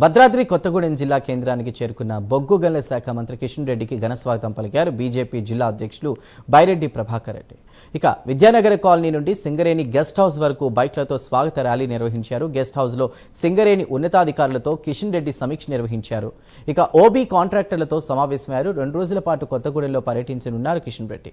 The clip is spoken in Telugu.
భద్రాద్రి కొత్తగూడెం జిల్లా కేంద్రానికి చేరుకున్న బొగ్గు గనుల శాఖ మంత్రి కిషన్ రెడ్డికి ఘన స్వాగతం పలికారు బీజేపీ జిల్లా అధ్యక్షులు బైరెడ్డి ప్రభాకర్ రెడ్డి. ఇక విద్యానగర్ కాలనీ నుండి సింగరేణి గెస్ట్ హౌస్ వరకు బైక్లతో స్వాగత ర్యాలీ నిర్వహించారు. గెస్ట్ హౌస్ లో సింగరేణి ఉన్నతాధికారులతో కిషన్ రెడ్డి సమీక్ష నిర్వహించారు. ఇక ఓబీ కాంట్రాక్టర్లతో సమావేశమయ్యారు. 2 రోజుల పాటు కొత్తగూడెంలో పర్యటించనున్నారు కిషన్ రెడ్డి.